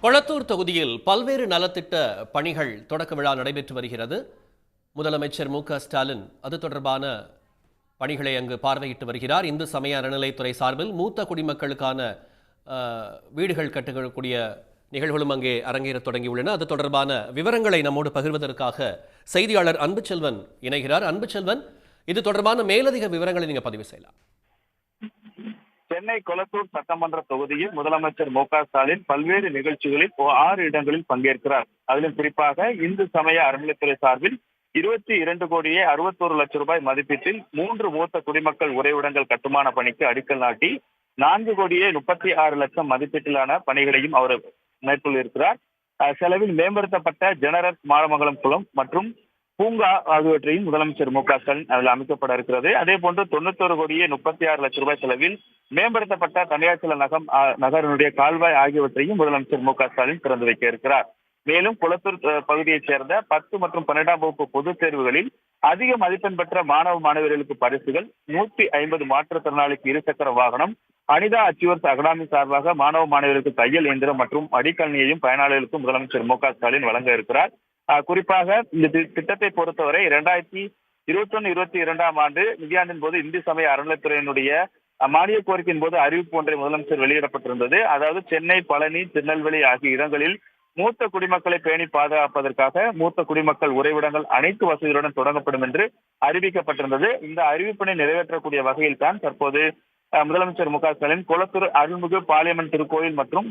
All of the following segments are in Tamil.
கொளத்தூர் தொகுதியில் பல்வேறு நலத்திட்ட பணிகள் தொடக்க விழா நடைபெற்று வருகிறது. முதலமைச்சர் மு.க.ஸ்டாலின் அது தொடர்பான பணிகளை அங்கு பார்வையிட்டு வருகிறார். இந்து சமய அறநிலைத்துறை சார்பில் மூத்த குடிமக்களுக்கான வீடுகள் கட்டக்கூடிய நிகழ்வுகளும் அங்கே அரங்கேற தொடங்கியுள்ளன. அது தொடர்பான விவரங்களை நம்மோடு பகிர்வதற்காக செய்தியாளர் அன்புச்செல்வன் இணைகிறார். அன்புச்செல்வன், இது தொடர்பான மேலதிக விவரங்களை நீங்க பதிவு செய்யலாம். சென்னை கொளத்தூர் சட்டமன்ற தொகுதியில் முதலமைச்சர் மு.க.ஸ்டாலின் பல்வேறு நிகழ்ச்சிகளில் 6 இடங்களில் பங்கேற்கிறார். அதிலும் குறிப்பாக இந்து சமய அறநிலைத்துறை சார்பில் 22 கோடியே 61 லட்சம் ரூபாய் மதிப்பீட்டில் 3 மூத்த குடிமக்கள் உறைவிடங்கள் கட்டுமான பணிக்கு அடிக்கல் நாட்டி 4 கோடியே 36 லட்சம் மதிப்பீட்டிலான பணிகளையும் அவர் மேற்கொள்ளிருக்கிறார். செலவில் மேம்படுத்தப்பட்ட ஜெனரல் மாடமங்கலம் குளம் மற்றும் பூங்கா ஆகியவற்றையும் முதலமைச்சர் மு.க.ஸ்டாலின் அதில் அமைக்கப்பட இருக்கிறது. அதே போன்று 91 கோடியே 36 லட்சம் ரூபாய் செலவில் மேம்படுத்தப்பட்ட தனியார் நகரினுடைய கால்வாய் ஆகியவற்றையும் முதலமைச்சர் மு.க.ஸ்டாலின் திறந்து வைக்க இருக்கிறார். மேலும் குளத்தூர் பகுதியைச் சேர்ந்த 10 மற்றும் 12ஆம் வகுப்பு பொதுத் தேர்வுகளில் அதிக மதிப்பெண் பெற்ற மாணவர்களுக்கு பரிசுகள், 150 மாற்றுத்திறனாளிக்கு இருசக்கர வாகனம், அனிதா அச்சீவர்ஸ் அகாடமி சார்பாக மாணவர்களுக்கு தையல் இயந்திரம் மற்றும் அடிக்கல்னியையும் பயனாளிகளுக்கும் முதலமைச்சர் மு.க.ஸ்டாலின் வழங்க இருக்கிறார். குறிப்பாக இந்த திட்டத்தை பொறுத்தவரை 2021-22ஆம் ஆண்டு நிதியாண்டின் போது இந்து சமய அறநிலைத்துறையினுடைய மானிய கோரிக்கையின் போது அறிவிப்பு ஒன்றை முதலமைச்சர் வெளியிடப்பட்டிருந்தது. அதாவது சென்னை, பழனி, திருநெல்வேலி ஆகிய இடங்களில் மூத்த குடிமக்களை பேணி பாதுகாப்பதற்காக மூத்த குடிமக்கள் உறைவிடங்கள் அனைத்து வசதிகளுடன் தொடங்கப்படும் என்று அறிவிக்கப்பட்டிருந்தது. இந்த அறிவிப்பினை நிறைவேற்றக்கூடிய வகையில் தான் தற்போது முதலமைச்சர் மு.க.ஸ்டாலின் கொளத்தூர் அருள்மிகு பாலியம்மன் திருக்கோயில் மற்றும்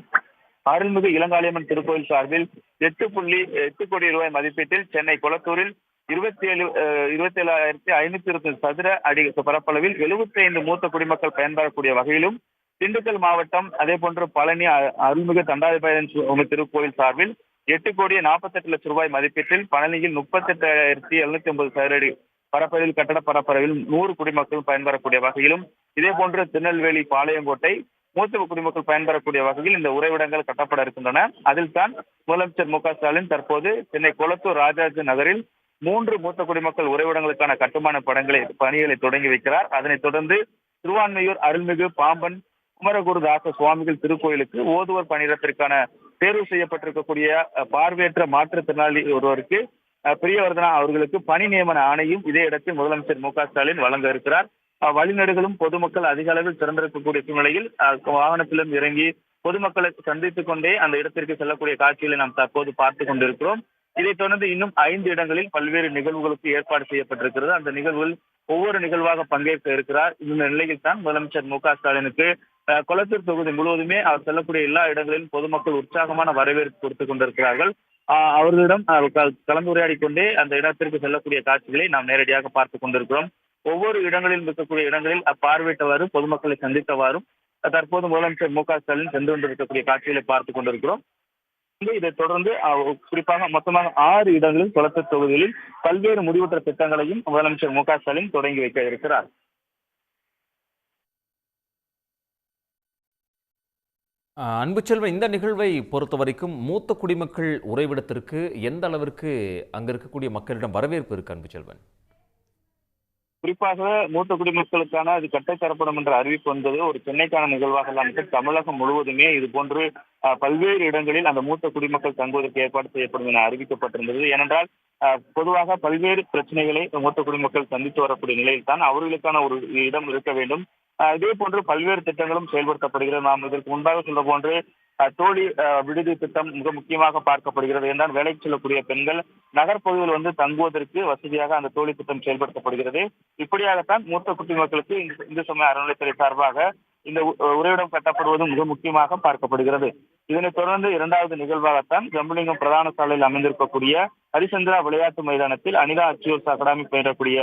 அருள்மிகு இளங்காளியம்மன் திருக்கோயில் சார்பில் 8.8 கோடி ரூபாய் மதிப்பீட்டில் சென்னை கொளத்தூரில் 27,520 சதுர அடி பரப்பளவில் 75 மூத்த குடிமக்கள் பயன்பெறக்கூடிய வகையிலும், திண்டுக்கல் மாவட்டம் அதே போன்று பழனி அருள்மிகு தண்டாதிபதி திருக்கோயில் சார்பில் 8 கோடியே 48 லட்சம் ரூபாய் மதிப்பீட்டில் பழனியில் 38,750 சதுர அடி பரப்பளவில் கட்டட பரப்பளவில் 100 குடிமக்கள் பயன்பெறக்கூடிய வகையிலும், இதே போன்று திருநெல்வேலி பாளையங்கோட்டை மூத்த குடிமக்கள் பயன்பெறக்கூடிய வகையில் இந்த உறைவிடங்கள் கட்டப்பட இருக்கின்றன. அதில் தான் முதலமைச்சர் மு.க.ஸ்டாலின் தற்போது சென்னை கொளத்தூர் ராஜாஜி நகரில் 3 மூத்த குடிமக்கள் உறைவிடங்களுக்கான கட்டுமான பணிகளை தொடங்கி வைக்கிறார். அதனைத் தொடர்ந்து திருவான்மையூர் அருள்மிகு பாம்பன் குமரகுருதாச சுவாமிகள் திருக்கோயிலுக்கு ஓதுவர் பணியிடத்திற்கான தேர்வு செய்யப்பட்டிருக்கக்கூடிய பார்வையற்ற மாற்றுத்திறனாளி ஒருவருக்கு பிரியவர்தனா அவர்களுக்கு பணி நியமன ஆணையும் இதே இடத்தில் முதலமைச்சர் மு.க.ஸ்டாலின் வழங்க இருக்கிறார். வழிநெடுகளும் பொதுமக்கள் அதிக அளவில் திறந்திருக்கக்கூடிய சூழ்நிலையில் வாகனத்திலும் இறங்கி பொதுமக்களை சந்தித்துக் கொண்டே அந்த இடத்திற்கு செல்லக்கூடிய காட்சிகளை நாம் தற்போது பார்த்துக் கொண்டிருக்கிறோம். இதைத் தொடர்ந்து இன்னும் 5 இடங்களில் பல்வேறு நிகழ்வுகளுக்கு ஏற்பாடு செய்யப்பட்டிருக்கிறது. அந்த நிகழ்வுகள் ஒவ்வொரு நிகழ்வாக பங்கேற்க இருக்கிறார். இந்த நிலையில் தான் முதலமைச்சர் மு.க.ஸ்டாலினுக்கு கொளத்தூர் தொகுதி முழுவதுமே அவர் செல்லக்கூடிய எல்லா இடங்களிலும் பொதுமக்கள் உற்சாகமான வரவேற்பு கொடுத்துக் கொண்டிருக்கிறார்கள். அவர்களிடம் கலந்துரையாடி கொண்டே அந்த இடத்திற்கு செல்லக்கூடிய காட்சிகளை நாம் நேரடியாக பார்த்துக் கொண்டிருக்கிறோம். ஒவ்வொரு இடங்களில் இருக்கக்கூடிய இடங்களில் பார்வையிட்டவாறு பொதுமக்களை சந்தித்தவாறும் தற்போது முதலமைச்சர் மு.க.ஸ்டாலின் சென்று கொண்டிருக்கக்கூடிய காட்சிகளை பார்த்துக் கொண்டிருக்கிறோம். இதைத் தொடர்ந்து குறிப்பாக மொத்தமாக 6 இடங்களில் கொளத்தூர் தொகுதியில் பல்வேறு முடிவுற்ற திட்டங்களையும் முதலமைச்சர் மு.க.ஸ்டாலின் தொடங்கி வைக்க இருக்கிறார். அன்புச்செல்வன், இந்த நிகழ்வை பொறுத்த வரைக்கும் மூத்த குடிமக்கள் உறைவிடத்திற்கு எந்த அளவிற்கு அங்க இருக்கக்கூடிய மக்களிடம் வரவேற்பு இருக்கு அன்புச்செல்வன்? குறிப்பாக மூத்த குடிமக்களுக்கான அது கட்டத்தரப்படும் என்ற அறிவிப்பு வந்தது ஒரு சென்னைக்கான நிகழ்வாக இல்லாமல் தமிழகம் முழுவதுமே இது போன்று பல்வேறு இடங்களில் அந்த மூத்த குடிமக்கள் தங்குவதற்கு ஏற்பாடு செய்யப்படும் என அறிவிக்கப்பட்டிருந்தது. ஏனென்றால் பொதுவாக பல்வேறு பிரச்சனைகளை மூத்த குடிமக்கள் சந்தித்து வரக்கூடிய நிலையில் தான் அவர்களுக்கான ஒரு இடம் இருக்க வேண்டும். இதே போன்று பல்வேறு திட்டங்களும் செயல்படுத்தப்படுகிறது. நாம் இதற்கு முன்பாக சொல்ல போன்று தோழி விடுதி திட்டம் மிக முக்கியமாக பார்க்கப்படுகிறது. என்றால் வேலைக்கு செல்லக்கூடிய பெண்கள் நகர்ப்பகுதியில் தங்குவதற்கு வசதியாக அந்த தோழி திட்டம் செயல்படுத்தப்படுகிறது. இப்படியாகத்தான் மூத்த குடிமக்களுக்கு இந்து சமய அறநிலைத்துறை சார்பாக இந்த உறைவிடம் கட்டப்படுவது மிக முக்கியமாக பார்க்கப்படுகிறது. இதனைத் தொடர்ந்து 2வது நிகழ்வாகத்தான் ஜம்புலிங்கம் பிரதான சாலையில் அமைந்திருக்கக்கூடிய ஹரிசந்திரா விளையாட்டு மைதானத்தில் அனிதா அச்சீவர்ஸ் அகாடமி பயிரக்கூடிய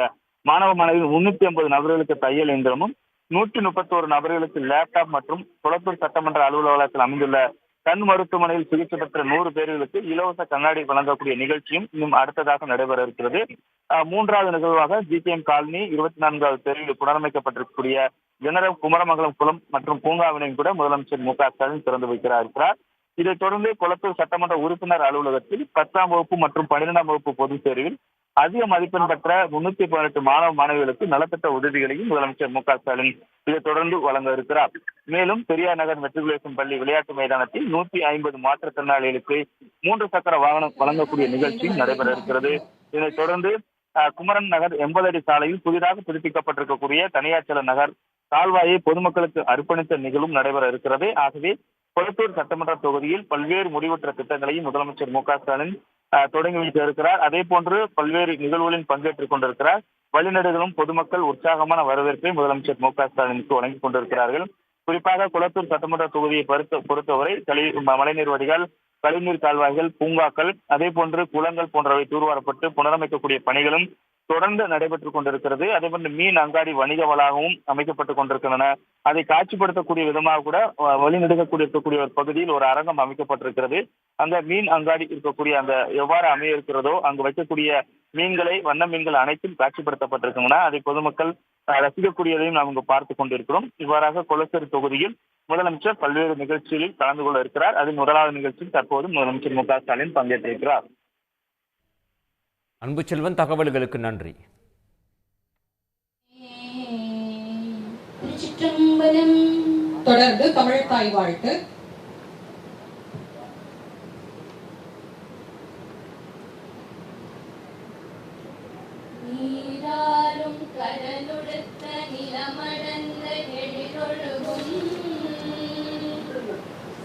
மாணவிகள் 350 நபர்களுக்கு தையல் இயந்திரமும் 131 நபர்களுக்கு லேப்டாப் மற்றும் கொளத்தூர் சட்டமன்ற அலுவலகத்தில் அமைந்துள்ள கண் மருத்துவமனையில் சிகிச்சை பெற்ற 100 பேர்களுக்கு இலவச கண்ணாடி வழங்கக்கூடிய நிகழ்ச்சியும் இன்னும் அடுத்ததாக நடைபெற இருக்கிறது. 3வது நிகழ்வாக ஜிகேஎம் காலனி 24வது தெருவில் புனரமைக்கப்பட்டிருக்கக்கூடிய ஜெனரல் குமரமங்கலம் குளம் மற்றும் பூங்காவினையும் கூட முதலமைச்சர் மு.க.ஸ்டாலின் திறந்து வைக்கிறார். இதைத் தொடர்ந்து கொளத்தூர் சட்டமன்ற உறுப்பினர் அலுவலகத்தில் 10ஆம் வகுப்பு மற்றும் 12ஆம் வகுப்பு பொதுத் தேர்வில் அதிக மதிப்பெண் பெற்ற 318 மாணவ மாணவிகளுக்கு நலத்திட்ட உதவிகளையும் முதலமைச்சர் மு க ஸ்டாலின் இதை தொடர்ந்து வழங்க இருக்கிறார். மேலும் பெரியார் நகர் மெட்ரிகுலேஷன் பள்ளி விளையாட்டு மைதானத்தில் 150 மாற்றுத்திறனாளிகளுக்கு 3 சக்கர வாகனம் வழங்கக்கூடிய நிகழ்ச்சியும் நடைபெற இருக்கிறது. இதனைத் தொடர்ந்து குமரன் நகர் 80 அடி சாலையில் புதிதாக புதுப்பிக்கப்பட்டிருக்கக்கூடிய தனியார் நகர் கால்வாயை பொதுமக்களுக்கு அர்ப்பணித்த நிகழ்வும் நடைபெற இருக்கிறது. ஆகவே கொளத்தூர் சட்டமன்ற தொகுதியில் பல்வேறு முடிவுற்ற திட்டங்களையும் முதலமைச்சர் மு க ஸ்டாலின் தொடங்கி வைக்க இருக்கிறார். அதே போன்று பல்வேறு நிகழ்வுகளில் பங்கேற்றுக் கொண்டிருக்கிறார். வழிநெடுகளும் பொதுமக்கள் உற்சாகமான வரவேற்பை முதலமைச்சர் மு க ஸ்டாலினுக்கு வழங்கிக் கொண்டிருக்கிறார்கள். குறிப்பாக கொளத்தூர் சட்டமன்ற தொகுதியை பொறுத்தவரை மழைநீர் வடிகால், கழிவுநீர் கால்வாய்கள், பூங்காக்கள், அதே போன்று குளங்கள் போன்றவை தூர்வாரப்பட்டு புனரமைக்கக்கூடிய பணிகளும் தொடர்ந்து நடைபெற்றுக் கொண்டிருக்கிறது. அதே போன்று மீன் அங்காடி வணிக வளாகமும் அமைக்கப்பட்டுக் கொண்டிருக்கின்றன. அதை காட்சிப்படுத்தக்கூடிய விதமாக கூட வழிநெடுக்கக்கூடிய இருக்கக்கூடிய ஒரு பகுதியில் ஒரு அரங்கம் அமைக்கப்பட்டிருக்கிறது. அங்க மீன் அங்காடி இருக்கக்கூடிய அந்த எவ்வாறு அமைய இருக்கிறதோ அங்கு வைக்கக்கூடிய மீன்களை, வண்ண மீன்கள் அனைத்தும் காட்சிப்படுத்தப்பட்டிருக்கின்றன. அதை பொதுமக்கள் ரசிக்கக்கூடியதையும் நாம் இங்கு பார்த்துக் கொண்டிருக்கிறோம். இவ்வாறாக கொளத்தூர் தொகுதியில் முதலமைச்சர் பல்வேறு நிகழ்ச்சிகளில் கலந்து கொள்ள இருக்கிறார். அதில் முதலாவது நிகழ்ச்சியில் தற்போது முதலமைச்சர் மு க ஸ்டாலின் பங்கேற்றிருக்கிறார். அன்புச்செல்வன், தகவல்களுக்கு நன்றி. தொடர்ந்து தமிழ் தாய் வாழ்த்து. நீராலும் கடலுடுத்த நிலமடந்த எழிலொழுகும்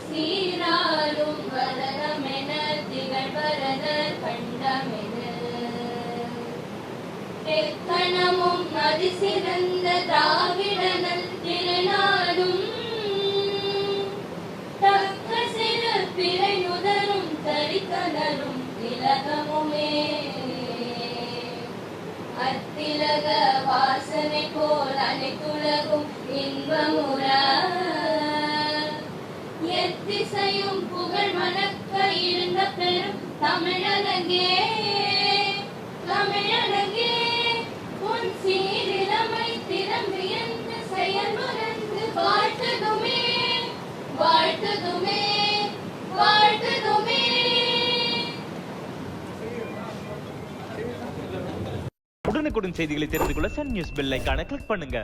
சீராலும் வரதமென திகழ்வரத கண்டமென தெக்கணமும் அதிசிறந்த திராவிடனல் திருநாடும் தக்க சிறு பிறை நுதரும் தரிக்கலரும் திலகமுமே அத்திலக வாசனை போல் அனைத்துலகும் இன்பமுற எத்திசையும் புகழ் மணக்க இருந்த பெரும் தமிழனங்கே தமிழனங்கே உன் சீரிழமை திறம்பியந்து செயல்முறந்து வாழ்த்ததுமே வாழ்த்ததுமே வாழ்த்ததுமே. உடனுக்குடன் செய்திகளை தெரிந்து கொள்ள சன் நியூஸ் பெல் ஐகானை கிளிக் பண்ணுங்க.